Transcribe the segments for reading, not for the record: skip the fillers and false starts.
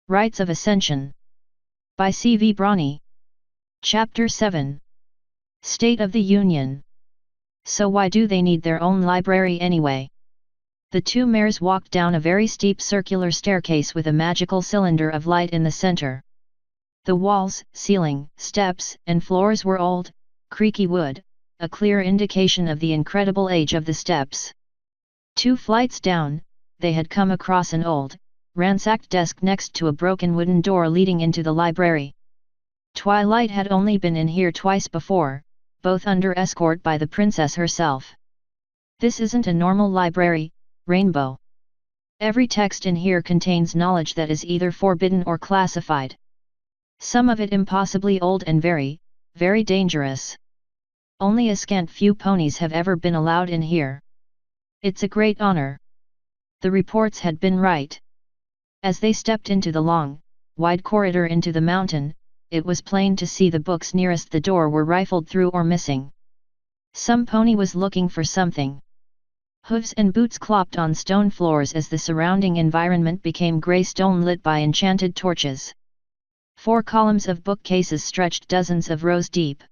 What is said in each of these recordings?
Rites of Ascension. By C.V. Brawny. Chapter 7. State of the Union. So why do they need their own library anyway? The two mares walked down a very steep circular staircase with a magical cylinder of light in the center. The walls, ceiling, steps, and floors were old, creaky wood, a clear indication of the incredible age of the steps. 2 flights down, they had come across an old, ransacked desk next to a broken wooden door leading into the library. Twilight had only been in here twice before, both under escort by the princess herself. This isn't a normal library, Rainbow. Every text in here contains knowledge that is either forbidden or classified. Some of it impossibly old and very, very dangerous. Only a scant few ponies have ever been allowed in here. It's a great honor. The reports had been right. As they stepped into the long, wide corridor into the mountain, it was plain to see the books nearest the door were rifled through or missing. Some pony was looking for something. Hooves and boots clopped on stone floors as the surrounding environment became grey stone lit by enchanted torches. 4 columns of bookcases stretched dozens of rows deep.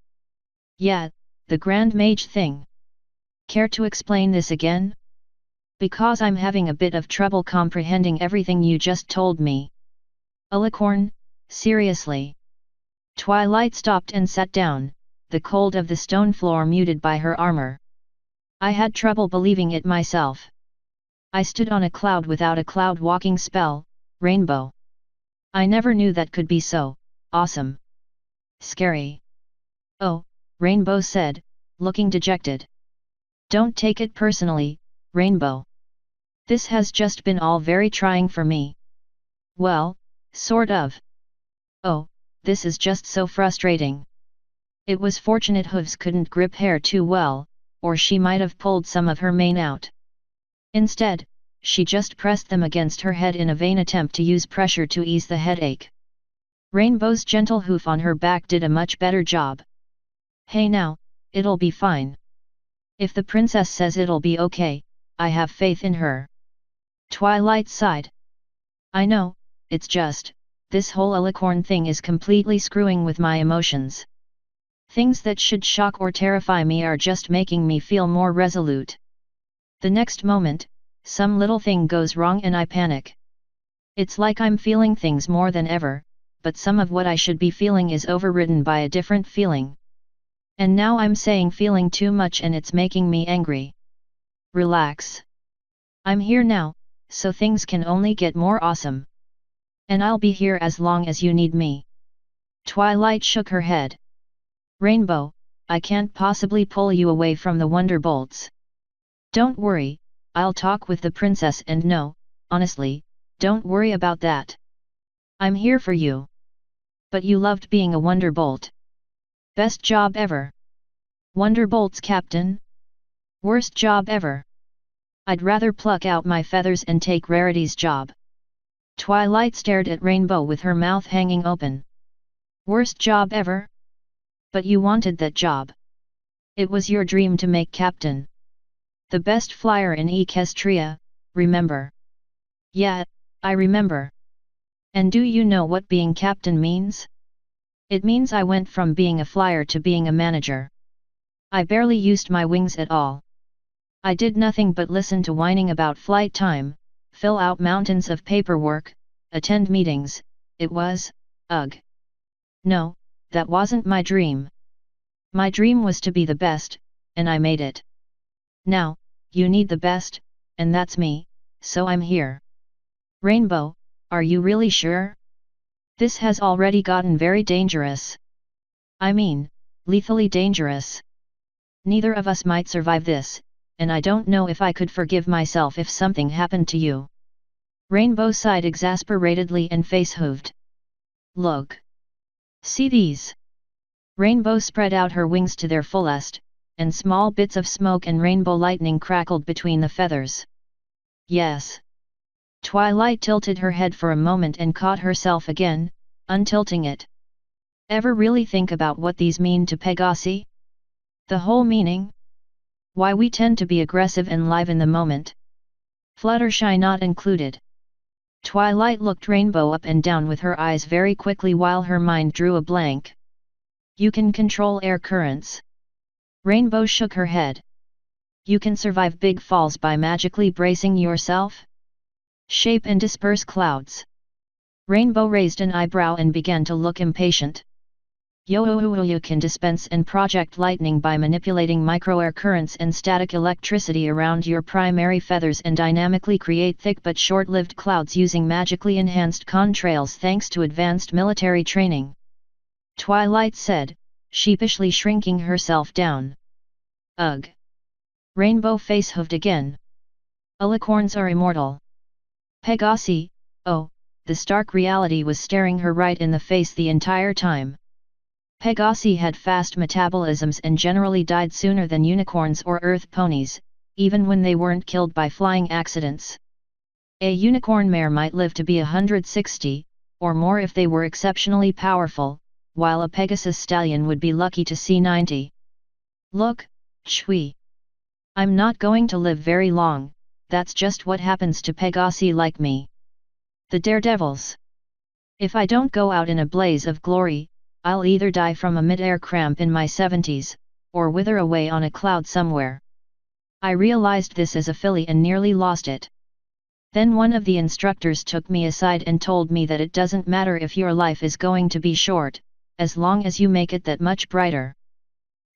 Yeah, the Grand Mage thing. Care to explain this again? Because I'm having a bit of trouble comprehending everything you just told me. Alicorn, seriously. Twilight stopped and sat down, the cold of the stone floor muted by her armor. I had trouble believing it myself. I stood on a cloud without a cloud walking spell, Rainbow. I never knew that could be so awesome. Scary. Oh, Rainbow said, looking dejected. Don't take it personally, Rainbow. This has just been all very trying for me. Well, sort of. Oh, this is just so frustrating. It was fortunate Hooves couldn't grip hair too well, or she might have pulled some of her mane out. Instead, she just pressed them against her head in a vain attempt to use pressure to ease the headache. Rainbow's gentle hoof on her back did a much better job. Hey now, it'll be fine. If the princess says it'll be okay, I have faith in her. Twilight sighed. I know, it's just, this whole alicorn thing is completely screwing with my emotions. Things that should shock or terrify me are just making me feel more resolute. The next moment, some little thing goes wrong and I panic. It's like I'm feeling things more than ever, but some of what I should be feeling is overridden by a different feeling. And now I'm saying feeling too much and it's making me angry. Relax. I'm here now, so things can only get more awesome. And I'll be here as long as you need me. Twilight shook her head. Rainbow, I can't possibly pull you away from the Wonderbolts. Don't worry, I'll talk with the princess and no, honestly, don't worry about that. I'm here for you. But you loved being a Wonderbolt. Best job ever. Wonderbolt's captain? Worst job ever. I'd rather pluck out my feathers and take Rarity's job. Twilight stared at Rainbow with her mouth hanging open. Worst job ever? But you wanted that job. It was your dream to make captain. The best flyer in Equestria, remember? Yeah, I remember. And do you know what being captain means? It means I went from being a flyer to being a manager. I barely used my wings at all. I did nothing but listen to whining about flight time, fill out mountains of paperwork, attend meetings. It was, ugh. No, that wasn't my dream. My dream was to be the best, and I made it. Now, you need the best, and that's me, so I'm here. Rainbow, are you really sure? This has already gotten very dangerous. I mean, lethally dangerous. Neither of us might survive this, and I don't know if I could forgive myself if something happened to you. Rainbow sighed exasperatedly and face-hooved. Look. See these. Rainbow spread out her wings to their fullest, and small bits of smoke and rainbow lightning crackled between the feathers. Yes. Twilight tilted her head for a moment and caught herself again, untilting it. Ever really think about what these mean to Pegasi? The whole meaning? Why we tend to be aggressive and live in the moment. Fluttershy not included. Twilight looked Rainbow up and down with her eyes very quickly while her mind drew a blank. You can control air currents. Rainbow shook her head. You can survive big falls by magically bracing yourself? Shape and disperse clouds. Rainbow raised an eyebrow and began to look impatient. You can dispense and project lightning by manipulating micro-air currents and static electricity around your primary feathers and dynamically create thick but short-lived clouds using magically enhanced contrails thanks to advanced military training. Twilight said, sheepishly shrinking herself down. Ugh! Rainbow face hooved again. Alicorns are immortal. Pegasi, oh, the stark reality was staring her right in the face the entire time. Pegasi had fast metabolisms and generally died sooner than unicorns or earth ponies, even when they weren't killed by flying accidents. A unicorn mare might live to be 160, or more if they were exceptionally powerful, while a Pegasus stallion would be lucky to see 90. Look, Chui. I'm not going to live very long, that's just what happens to Pegasi like me. The daredevils. If I don't go out in a blaze of glory, I'll either die from a mid-air cramp in my 70s, or wither away on a cloud somewhere. I realized this as a filly and nearly lost it. Then one of the instructors took me aside and told me that it doesn't matter if your life is going to be short, as long as you make it that much brighter.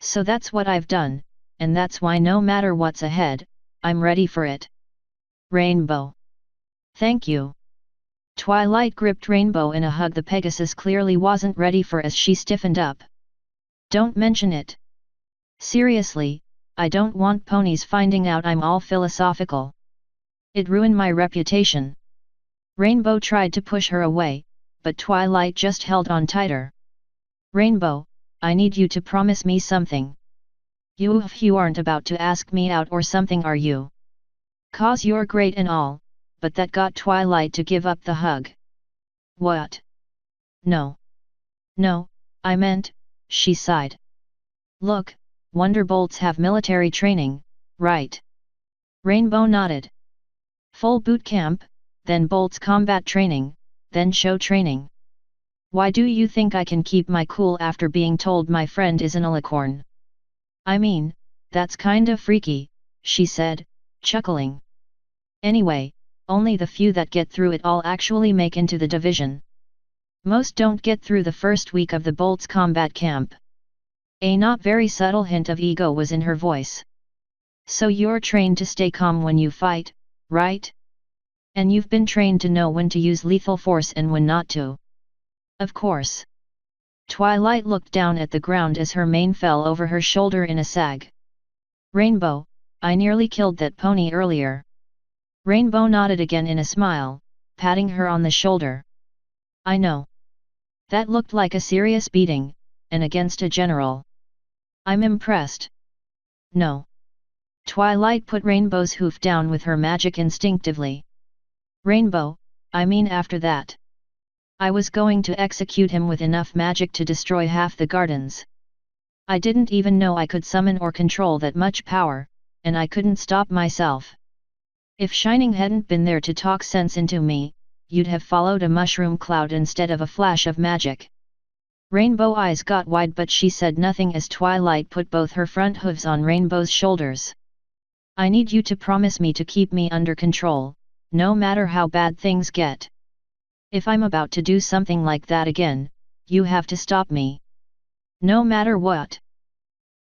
So that's what I've done, and that's why no matter what's ahead, I'm ready for it. Rainbow. Thank you. Twilight gripped Rainbow in a hug the Pegasus clearly wasn't ready for as she stiffened up. Don't mention it. Seriously, I don't want ponies finding out I'm all philosophical. It'd ruin my reputation. Rainbow tried to push her away, but Twilight just held on tighter. Rainbow, I need you to promise me something. You aren't about to ask me out or something, are you? 'Cause you're great and all, but that got Twilight to give up the hug. What? No. No, I meant, she sighed. Look, Wonderbolts have military training, right? Rainbow nodded. Full boot camp, then Bolts combat training, then show training. Why do you think I can keep my cool after being told my friend is an alicorn? I mean, that's kinda freaky, she said, chuckling. Anyway, only the few that get through it all actually make into the division. Most don't get through the first week of the Bolts combat camp. A not very subtle hint of ego was in her voice. So you're trained to stay calm when you fight, right? And you've been trained to know when to use lethal force and when not to. Of course. Twilight looked down at the ground as her mane fell over her shoulder in a sag. Rainbow, I nearly killed that pony earlier. Rainbow nodded again in a smile, patting her on the shoulder. I know. That looked like a serious beating, and against a general. I'm impressed. No. Twilight put Rainbow's hoof down with her magic instinctively. Rainbow, I mean after that. I was going to execute him with enough magic to destroy half the gardens. I didn't even know I could summon or control that much power, and I couldn't stop myself. If Shining hadn't been there to talk sense into me, you'd have followed a mushroom cloud instead of a flash of magic. Rainbow eyes got wide but she said nothing as Twilight put both her front hooves on Rainbow's shoulders. I need you to promise me to keep me under control, no matter how bad things get. If I'm about to do something like that again, you have to stop me. No matter what.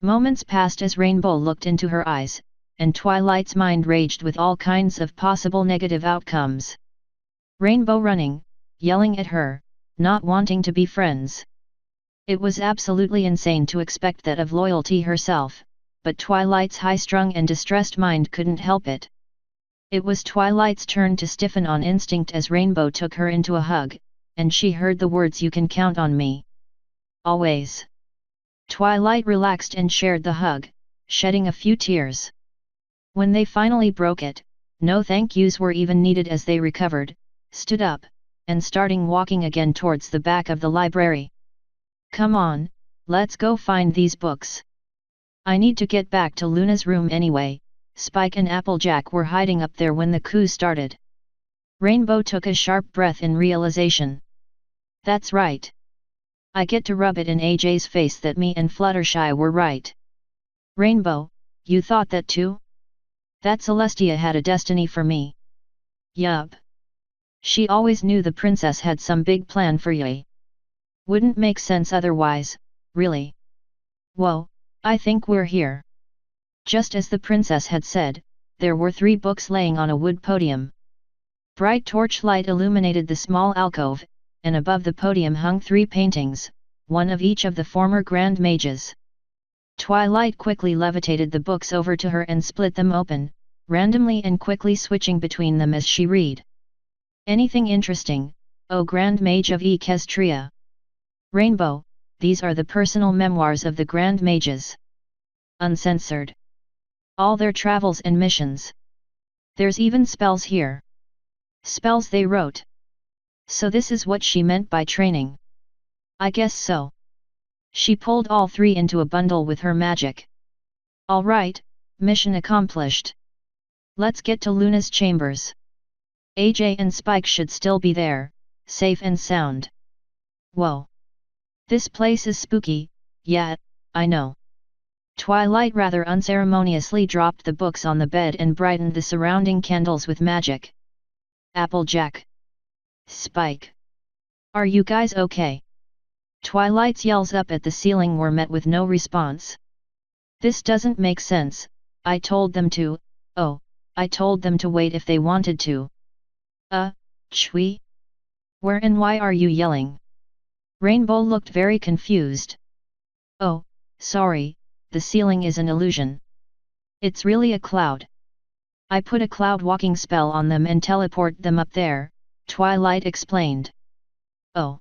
Moments passed as Rainbow looked into her eyes, and Twilight's mind raged with all kinds of possible negative outcomes. Rainbow running, yelling at her, not wanting to be friends. It was absolutely insane to expect that of Loyalty herself, but Twilight's high-strung and distressed mind couldn't help it. It was Twilight's turn to stiffen on instinct as Rainbow took her into a hug, and she heard the words "You can count on me. Always." Twilight relaxed and shared the hug, shedding a few tears. When they finally broke it, no thank yous were even needed as they recovered, stood up, and starting walking again towards the back of the library. Come on, let's go find these books. I need to get back to Luna's room anyway. Spike and Applejack were hiding up there when the coup started. Rainbow took a sharp breath in realization. That's right. I get to rub it in AJ's face that me and Fluttershy were right. Rainbow, you thought that too? That Celestia had a destiny for me. Yup. She always knew the princess had some big plan for Ye. Wouldn't make sense otherwise, really. Whoa, I think we're here. Just as the princess had said, there were 3 books laying on a wood podium. Bright torchlight illuminated the small alcove, and above the podium hung 3 paintings, one of each of the former Grand Mages. Twilight quickly levitated the books over to her and split them open, randomly and quickly switching between them as she read. Anything interesting, O Grand Mage of Equestria? Rainbow, these are the personal memoirs of the Grand Mages. Uncensored. All their travels and missions. There's even spells here. Spells they wrote. So this is what she meant by training. I guess so. She pulled all 3 into a bundle with her magic. Alright, mission accomplished. Let's get to Luna's chambers. AJ and Spike should still be there, safe and sound. Whoa. This place is spooky, yeah, I know. Twilight rather unceremoniously dropped the books on the bed and brightened the surrounding candles with magic. Applejack. Spike. Are you guys okay? Twilight's yells up at the ceiling were met with no response. This doesn't make sense, I told them to, I told them to wait if they wanted to. Chui? Where and why are you yelling? Rainbow looked very confused. Oh, sorry, the ceiling is an illusion. It's really a cloud. I put a cloud walking spell on them and teleport them up there, Twilight explained. Oh.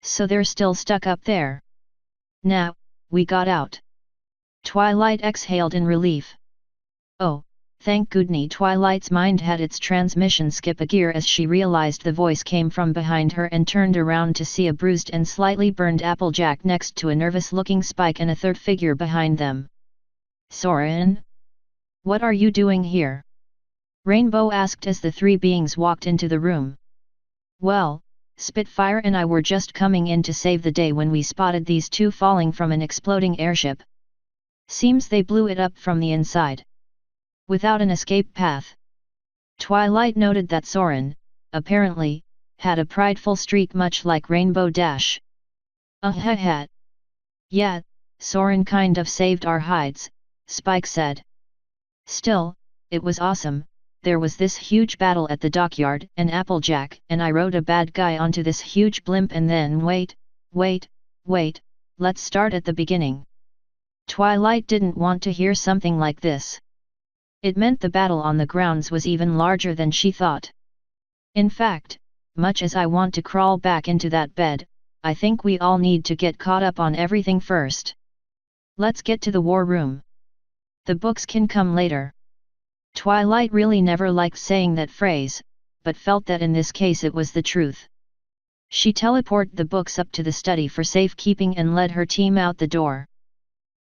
So they're still stuck up there. Now, we got out. Twilight exhaled in relief. Oh, thank goodness. Twilight's mind had its transmission skip a gear as she realized the voice came from behind her and turned around to see a bruised and slightly burned Applejack next to a nervous-looking Spike and a third figure behind them. Soren? What are you doing here? Rainbow asked as the 3 beings walked into the room. Well, Spitfire and I were just coming in to save the day when we spotted these 2 falling from an exploding airship. Seems they blew it up from the inside. Without an escape path. Twilight noted that Soren, apparently, had a prideful streak much like Rainbow Dash. Hat. Yeah, Soren kind of saved our hides, Spike said. Still, it was awesome. There was this huge battle at the dockyard and Applejack and I rode a bad guy onto this huge blimp and then wait, let's start at the beginning. Twilight didn't want to hear something like this. It meant the battle on the grounds was even larger than she thought. In fact, much as I want to crawl back into that bed, I think we all need to get caught up on everything first. Let's get to the war room. The books can come later. Twilight really never liked saying that phrase, but felt that in this case it was the truth. She teleported the books up to the study for safekeeping and led her team out the door.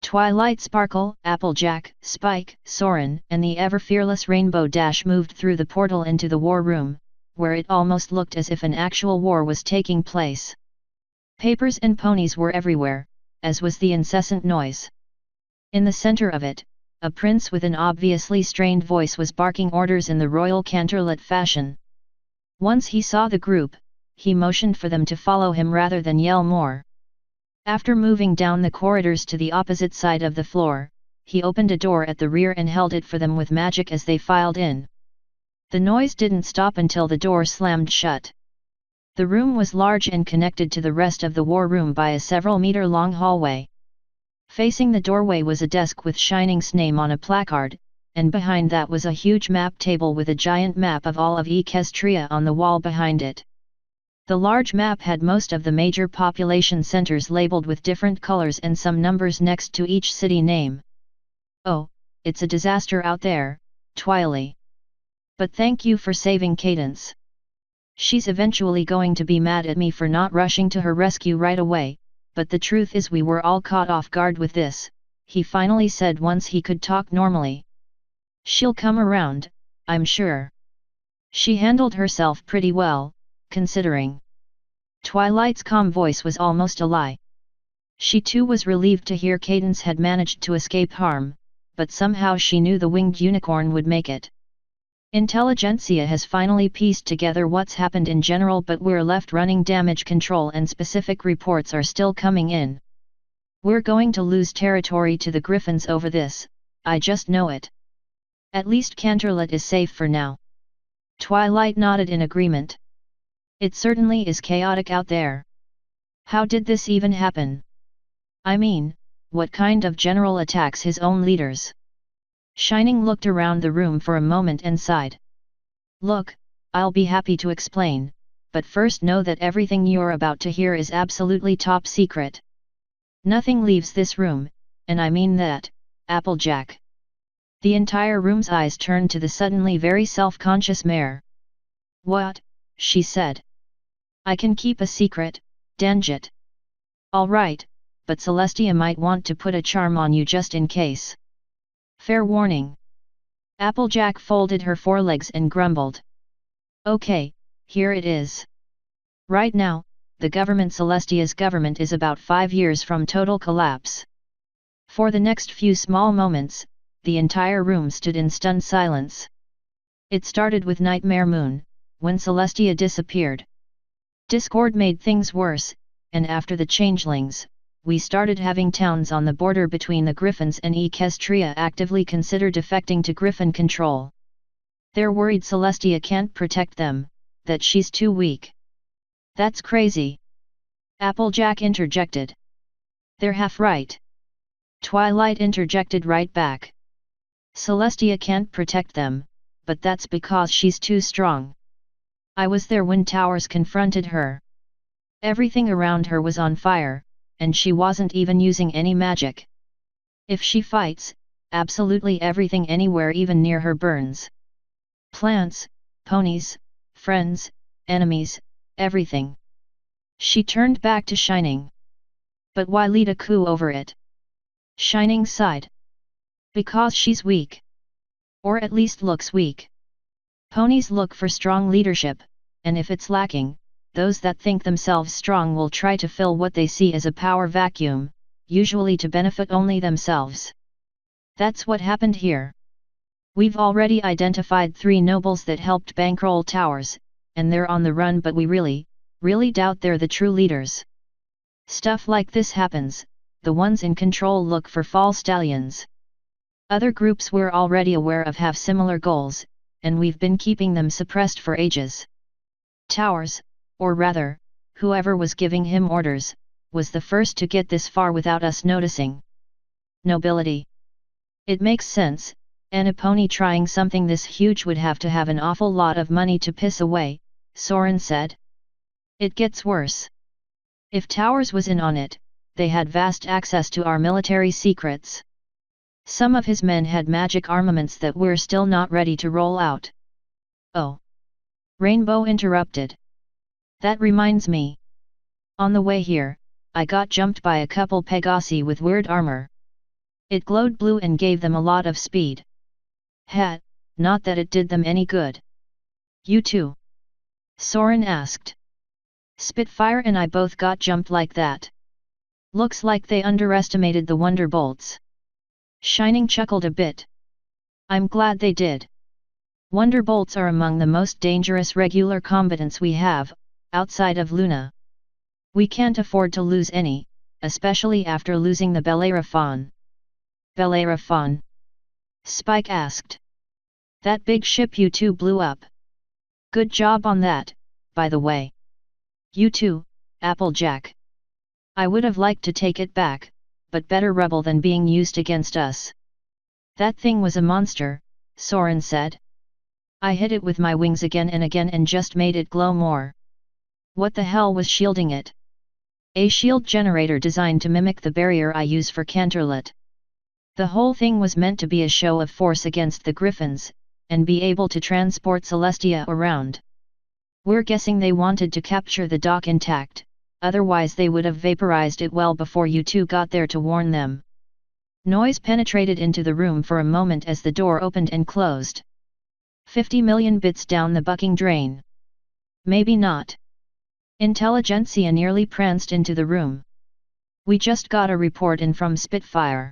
Twilight Sparkle, Applejack, Spike, Soren, and the ever-fearless Rainbow Dash moved through the portal into the war room, where it almost looked as if an actual war was taking place. Papers and ponies were everywhere, as was the incessant noise. In the center of it, a prince with an obviously strained voice was barking orders in the royal canterlet fashion. Once he saw the group, he motioned for them to follow him rather than yell more. After moving down the corridors to the opposite side of the floor, he opened a door at the rear and held it for them with magic as they filed in. The noise didn't stop until the door slammed shut. The room was large and connected to the rest of the war room by a several-meter-long hallway. Facing the doorway was a desk with Shining's name on a placard, and behind that was a huge map table with a giant map of all of Equestria on the wall behind it. The large map had most of the major population centers labeled with different colors and some numbers next to each city name. Oh, it's a disaster out there, Twily. But thank you for saving Cadence. She's eventually going to be mad at me for not rushing to her rescue right away, but the truth is we were all caught off guard with this, he finally said once he could talk normally. She'll come around, I'm sure. She handled herself pretty well, considering. Twilight's calm voice was almost a lie. She too was relieved to hear Cadence had managed to escape harm, but somehow she knew the winged unicorn would make it. Intelligentsia has finally pieced together what's happened in general, but we're left running damage control and specific reports are still coming in. We're going to lose territory to the Griffins over this, I just know it. At least Canterlot is safe for now. Twilight nodded in agreement. It certainly is chaotic out there. How did this even happen? I mean, what kind of general attacks his own leaders? Shining looked around the room for a moment and sighed. Look, I'll be happy to explain, but first know that everything you're about to hear is absolutely top secret. Nothing leaves this room, and I mean that, Applejack. The entire room's eyes turned to the suddenly very self-conscious mare. What? She said. I can keep a secret, Danjit. All right, but Celestia might want to put a charm on you just in case. Fair warning. Applejack folded her forelegs and grumbled. Okay, here it is. Right now, the government Celestia's government is about 5 years from total collapse. For the next few small moments, the entire room stood in stunned silence. It started with Nightmare Moon, when Celestia disappeared. Discord made things worse, and after the changelings, we started having towns on the border between the Griffins and Equestria actively consider defecting to Griffin control. They're worried Celestia can't protect them, that she's too weak. That's crazy. Applejack interjected. They're half right. Twilight interjected right back. Celestia can't protect them, but that's because she's too strong. I was there when Towers confronted her. Everything around her was on fire, and she wasn't even using any magic. If she fights, absolutely everything anywhere even near her burns. Plants, ponies, friends, enemies, everything. She turned back to Shining. But why lead a coup over it? Shining sighed. Because she's weak. Or at least looks weak. Ponies look for strong leadership, and if it's lacking, those that think themselves strong will try to fill what they see as a power vacuum, usually to benefit only themselves. That's what happened here. We've already identified 3 nobles that helped bankroll Towers, and they're on the run, but we really doubt they're the true leaders. Stuff like this happens, the ones in control look for false stallions. Other groups we're already aware of have similar goals, and we've been keeping them suppressed for ages. Towers, or rather, whoever was giving him orders, was the first to get this far without us noticing. Nobility. It makes sense, and a pony trying something this huge would have to have an awful lot of money to piss away, Soren said. It gets worse. If Towers was in on it, they had vast access to our military secrets. Some of his men had magic armaments that we're still not ready to roll out. Oh. Rainbow interrupted. That reminds me. On the way here, I got jumped by a couple Pegasi with weird armor. It glowed blue and gave them a lot of speed. Not that it did them any good. You too? Soren asked. Spitfire and I both got jumped like that. Looks like they underestimated the Wonderbolts. Shining chuckled a bit. I'm glad they did. Wonderbolts are among the most dangerous regular combatants we have, outside of Luna. We can't afford to lose any, especially after losing the Bellerophon. Bellerophon? Spike asked. That big ship you two blew up. Good job on that, by the way. You too, Applejack. I would have liked to take it back, but better rebel than being used against us. That thing was a monster, Soren said. I hit it with my wings again and just made it glow more. What the hell was shielding it? A shield generator designed to mimic the barrier I use for Canterlot. The whole thing was meant to be a show of force against the Griffins, and be able to transport Celestia around. We're guessing they wanted to capture the dock intact, otherwise they would have vaporized it well before you two got there to warn them. Noise penetrated into the room for a moment as the door opened and closed. 50 million bits down the bucking drain. Maybe not. Intelligentsia nearly pranced into the room. We just got a report in from Spitfire.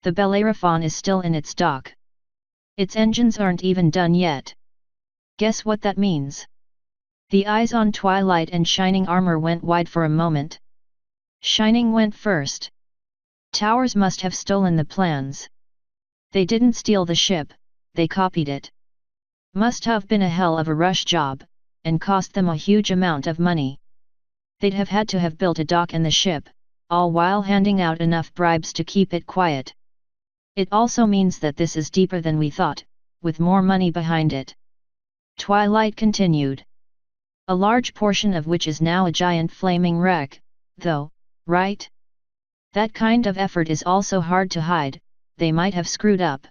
The Bellerophon is still in its dock. Its engines aren't even done yet. Guess what that means? The eyes on Twilight and Shining Armor went wide for a moment. Shining went first. Towers must have stolen the plans. They didn't steal the ship, they copied it. Must have been a hell of a rush job, and cost them a huge amount of money. They'd have had to have built a dock and the ship, all while handing out enough bribes to keep it quiet. It also means that this is deeper than we thought, with more money behind it. Twilight continued. A large portion of which is now a giant flaming wreck, though, right? That kind of effort is also hard to hide, they might have screwed up.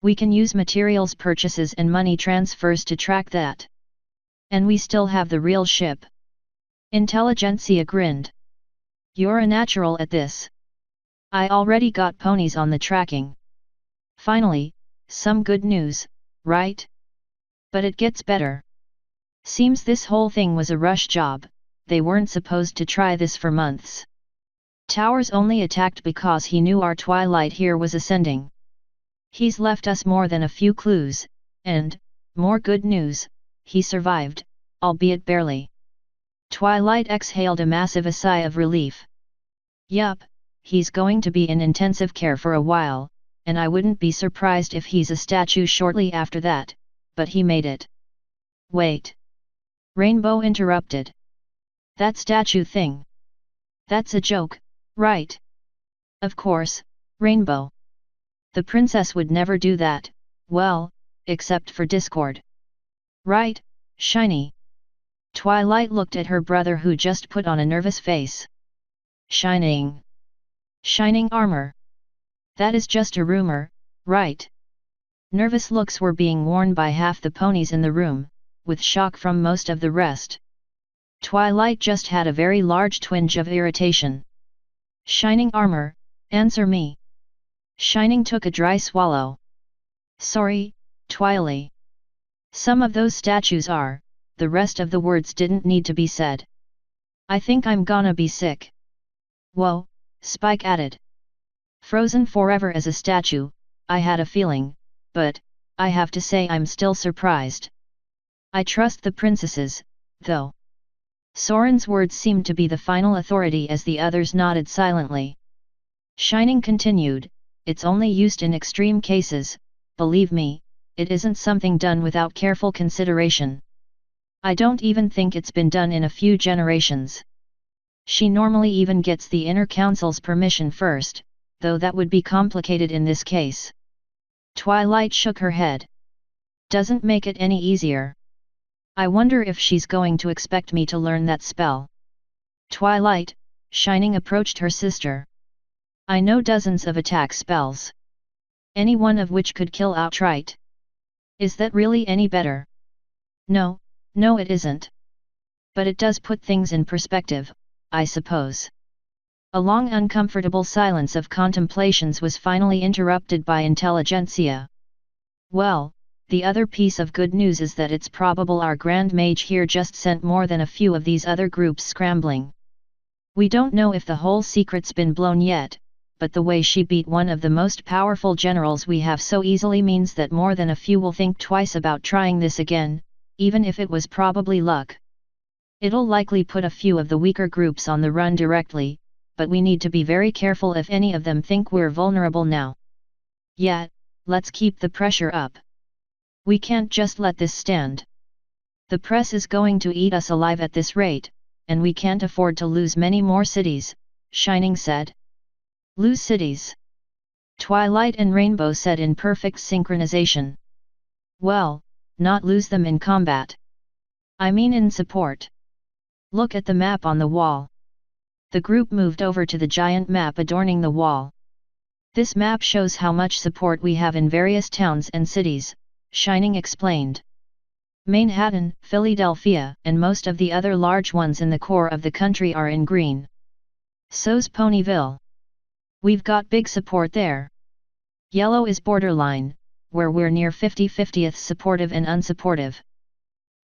We can use materials purchases and money transfers to track that. And we still have the real ship. Intelligentsia grinned. You're a natural at this. I already got ponies on the tracking. Finally, some good news, right? But it gets better. Seems this whole thing was a rush job, they weren't supposed to try this for months. Towers only attacked because he knew our Twilight here was ascending. He's left us more than a few clues, and, more good news, he survived, albeit barely. Twilight exhaled a massive sigh of relief. Yup, he's going to be in intensive care for a while, and I wouldn't be surprised if he's a statue shortly after that, but he made it. Wait. Rainbow interrupted. That statue thing. That's a joke, right? Of course, Rainbow. The princess would never do that, well, except for discord. Right, Shiny? Twilight looked at her brother who just put on a nervous face. Shining armor. That is just a rumor, right? Nervous looks were being worn by half the ponies in the room, with shock from most of the rest. Twilight just had a very large twinge of irritation. Shining armor, answer me. Shining took a dry swallow. Sorry, Twily. Some of those statues are, the rest of the words didn't need to be said. I think I'm gonna be sick. Whoa, Spike added. Frozen forever as a statue, I had a feeling, but, I have to say I'm still surprised. I trust the princesses, though. Soren's words seemed to be the final authority as the others nodded silently. Shining continued, it's only used in extreme cases, believe me, it isn't something done without careful consideration. I don't even think it's been done in a few generations. She normally even gets the inner council's permission first, though that would be complicated in this case. Twilight shook her head. Doesn't make it any easier. I wonder if she's going to expect me to learn that spell. Twilight, Shining approached her sister. I know dozens of attack spells. Any one of which could kill outright. Is that really any better? No, it isn't. But it does put things in perspective, I suppose. A long uncomfortable silence of contemplations was finally interrupted by Intelligentsia. Well, the other piece of good news is that it's probable our Grand Mage here just sent more than a few of these other groups scrambling. We don't know if the whole secret's been blown yet, but the way she beat one of the most powerful generals we have so easily means that more than a few will think twice about trying this again, even if it was probably luck. It'll likely put a few of the weaker groups on the run directly, but we need to be very careful if any of them think we're vulnerable now. Yet, let's keep the pressure up. We can't just let this stand. The press is going to eat us alive at this rate, and we can't afford to lose many more cities, Shining said. Lose cities? Twilight and Rainbow said in perfect synchronization. Well, not lose them in combat. I mean in support. Look at the map on the wall. The group moved over to the giant map adorning the wall. This map shows how much support we have in various towns and cities, Shining explained. Manhattan, Philadelphia, and most of the other large ones in the core of the country are in green. So's Ponyville. We've got big support there. Yellow is borderline, where we're near 50-50th supportive and unsupportive.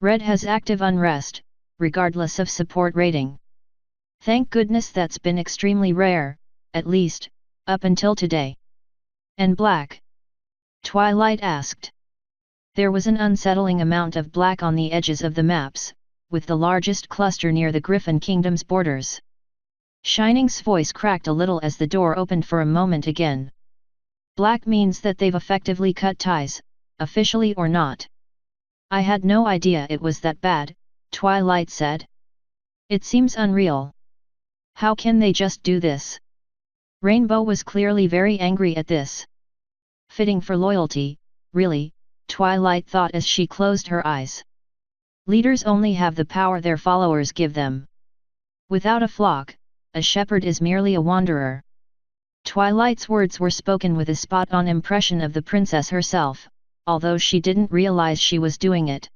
Red has active unrest, regardless of support rating. Thank goodness that's been extremely rare, at least, up until today. And black? Twilight asked. There was an unsettling amount of black on the edges of the maps, with the largest cluster near the Griffin Kingdom's borders. Shining's voice cracked a little as the door opened for a moment again. Black means that they've effectively cut ties, officially or not. I had no idea it was that bad, Twilight said. It seems unreal. How can they just do this? Rainbow was clearly very angry at this. Fitting for loyalty, really, Twilight thought as she closed her eyes. Leaders only have the power their followers give them. Without a flock, a shepherd is merely a wanderer. Twilight's words were spoken with a spot-on impression of the princess herself, although she didn't realize she was doing it.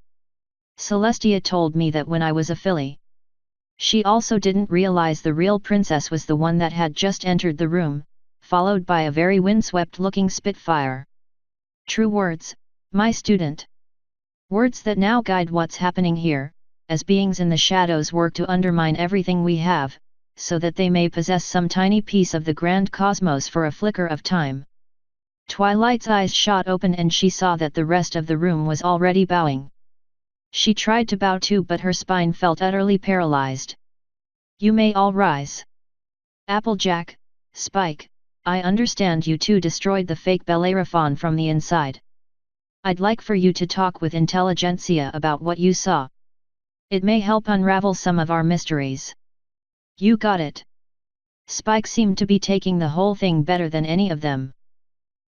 Celestia told me that when I was a filly. She also didn't realize the real princess was the one that had just entered the room, followed by a very windswept-looking Spitfire. True words, my student. Words that now guide what's happening here, as beings in the shadows work to undermine everything we have, so that they may possess some tiny piece of the grand cosmos for a flicker of time. Twilight's eyes shot open and she saw that the rest of the room was already bowing. She tried to bow too, but her spine felt utterly paralyzed. You may all rise. Applejack, Spike, I understand you two destroyed the fake Bellerophon from the inside. I'd like for you to talk with intelligentsia about what you saw. It may help unravel some of our mysteries. You got it. Spike seemed to be taking the whole thing better than any of them.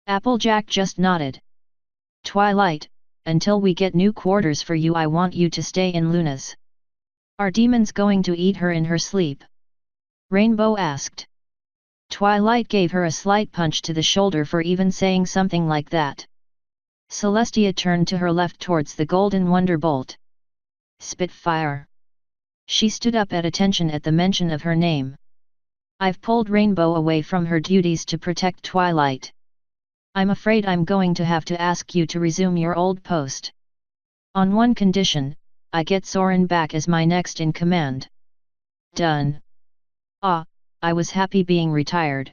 Applejack just nodded. Twilight, until we get new quarters for you, I want you to stay in Luna's. Are demons going to eat her in her sleep? Rainbow asked. Twilight gave her a slight punch to the shoulder for even saying something like that. Celestia turned to her left towards the golden wonderbolt. Spitfire. She stood up at attention at the mention of her name. I've pulled Rainbow away from her duties to protect Twilight. I'm afraid I'm going to have to ask you to resume your old post. On one condition, I get Soren back as my next in command. Done. Ah, I was happy being retired.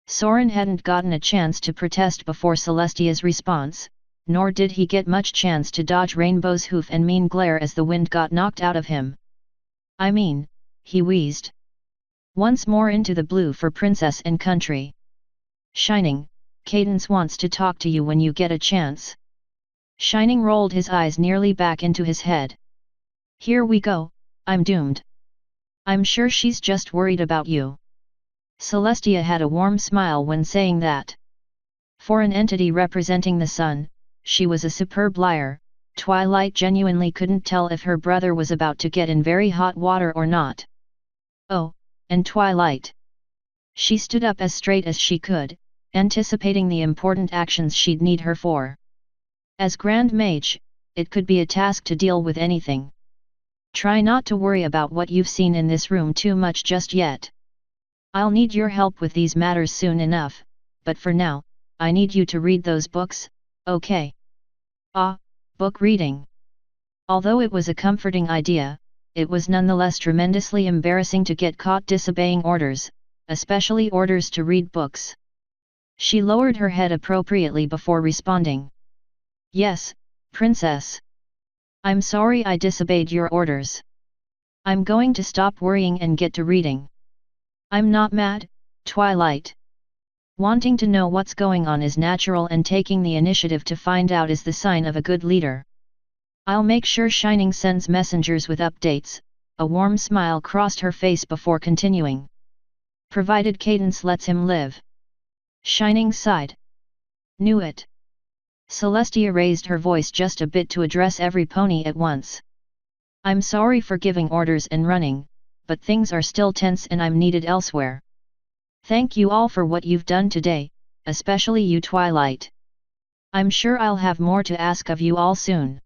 Soren hadn't gotten a chance to protest before Celestia's response, nor did he get much chance to dodge Rainbow's hoof and mean glare as the wind got knocked out of him. I mean, he wheezed. Once more into the blue for princess and country. Shining, Cadence wants to talk to you when you get a chance. Shining rolled his eyes nearly back into his head. Here we go, I'm doomed. I'm sure she's just worried about you. Celestia had a warm smile when saying that. For an entity representing the sun, she was a superb liar. Twilight genuinely couldn't tell if her brother was about to get in very hot water or not. Oh, and Twilight. She stood up as straight as she could, anticipating the important actions she'd need her for. As Grand Mage, it could be a task to deal with anything. Try not to worry about what you've seen in this room too much just yet. I'll need your help with these matters soon enough, but for now, I need you to read those books, okay? Ah, book reading. Although it was a comforting idea, it was nonetheless tremendously embarrassing to get caught disobeying orders, especially orders to read books. She lowered her head appropriately before responding. Yes, Princess. I'm sorry I disobeyed your orders. I'm going to stop worrying and get to reading. I'm not mad, Twilight. Wanting to know what's going on is natural, and taking the initiative to find out is the sign of a good leader. I'll make sure Shining sends messengers with updates. A warm smile crossed her face before continuing. Provided Cadence lets him live. Shining sighed. Knew it. Celestia raised her voice just a bit to address every pony at once. I'm sorry for giving orders and running, but things are still tense and I'm needed elsewhere. Thank you all for what you've done today, especially you Twilight. I'm sure I'll have more to ask of you all soon.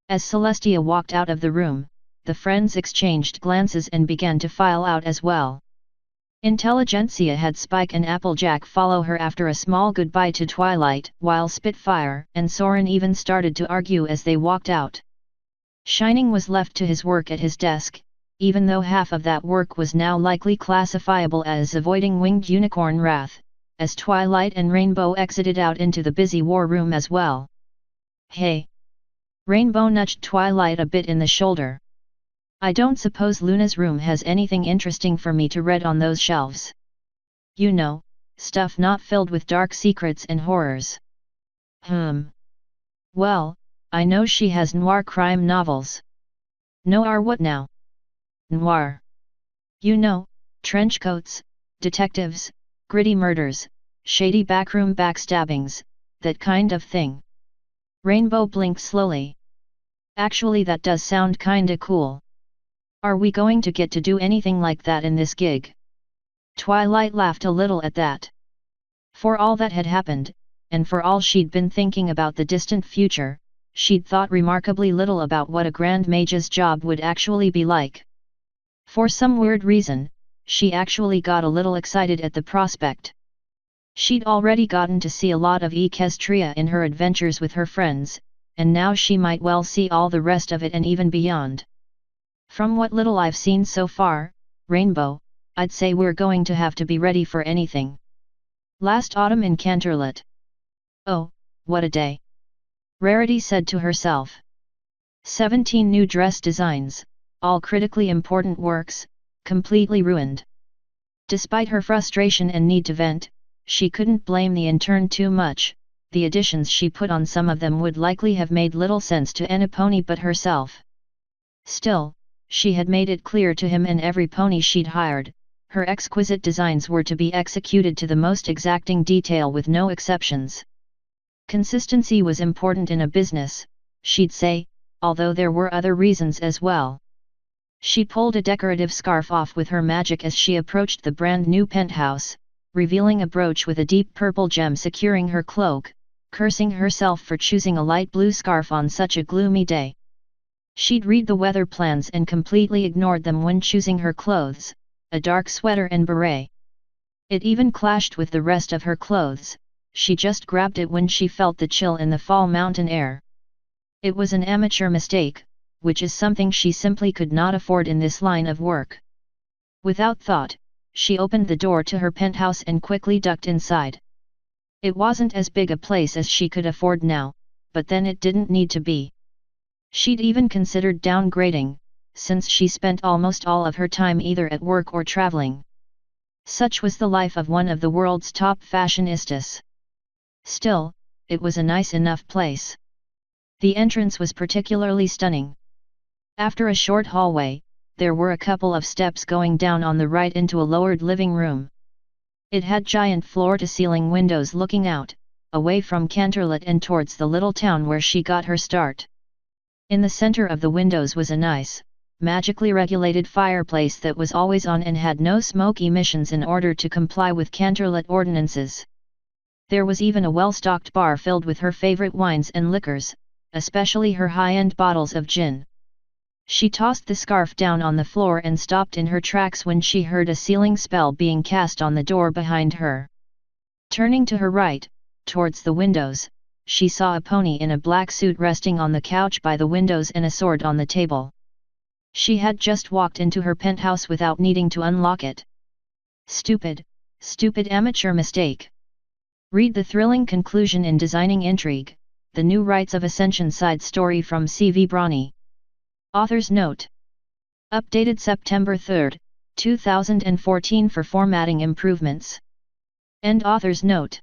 As Celestia walked out of the room, the friends exchanged glances and began to file out as well. Intelligentsia had Spike and Applejack follow her after a small goodbye to Twilight, while Spitfire and Soren even started to argue as they walked out. Shining was left to his work at his desk, even though half of that work was now likely classifiable as avoiding winged unicorn wrath, as Twilight and Rainbow exited out into the busy war room as well. Hey! Rainbow nudged Twilight a bit in the shoulder. I don't suppose Luna's room has anything interesting for me to read on those shelves. You know, stuff not filled with dark secrets and horrors. Well, I know she has noir crime novels. Noir what now? Noir. You know, trenchcoats, detectives, gritty murders, shady backroom backstabbings, that kind of thing. Rainbow blinked slowly. Actually, that does sound kinda cool. Are we going to get to do anything like that in this gig? Twilight laughed a little at that. For all that had happened, and for all she'd been thinking about the distant future, she'd thought remarkably little about what a Grand Mage's job would actually be like. For some weird reason, she actually got a little excited at the prospect. She'd already gotten to see a lot of Equestria in her adventures with her friends, and now she might well see all the rest of it and even beyond. From what little I've seen so far, Rainbow, I'd say we're going to have to be ready for anything. Last autumn in Canterlot. Oh, what a day! Rarity said to herself. 17 new dress designs, all critically important works, completely ruined. Despite her frustration and need to vent, she couldn't blame the intern too much. The additions she put on some of them would likely have made little sense to any pony but herself. Still, she had made it clear to him and every pony she'd hired, her exquisite designs were to be executed to the most exacting detail with no exceptions. Consistency was important in a business, she'd say, although there were other reasons as well. She pulled a decorative scarf off with her magic as she approached the brand new penthouse, revealing a brooch with a deep purple gem securing her cloak, cursing herself for choosing a light blue scarf on such a gloomy day. She'd read the weather plans and completely ignored them when choosing her clothes, a dark sweater and beret. It even clashed with the rest of her clothes, she just grabbed it when she felt the chill in the fall mountain air. It was an amateur mistake, which is something she simply could not afford in this line of work. Without thought, she opened the door to her penthouse and quickly ducked inside. It wasn't as big a place as she could afford now, but then it didn't need to be. She'd even considered downgrading, since she spent almost all of her time either at work or traveling. Such was the life of one of the world's top fashionistas. Still, it was a nice enough place. The entrance was particularly stunning. After a short hallway, there were a couple of steps going down on the right into a lowered living room. It had giant floor-to-ceiling windows looking out, away from Canterlot and towards the little town where she got her start. In the center of the windows was a nice, magically regulated fireplace that was always on and had no smoke emissions in order to comply with Canterlot ordinances. There was even a well-stocked bar filled with her favorite wines and liquors, especially her high-end bottles of gin. She tossed the scarf down on the floor and stopped in her tracks when she heard a sealing spell being cast on the door behind her. Turning to her right, towards the windows, she saw a pony in a black suit resting on the couch by the windows and a sword on the table. She had just walked into her penthouse without needing to unlock it. Stupid amateur mistake. Read the thrilling conclusion in Designing Intrigue, the new Rites of Ascension side story from C.V. Brawny. Author's note. Updated September 3, 2014 for formatting improvements. End author's note.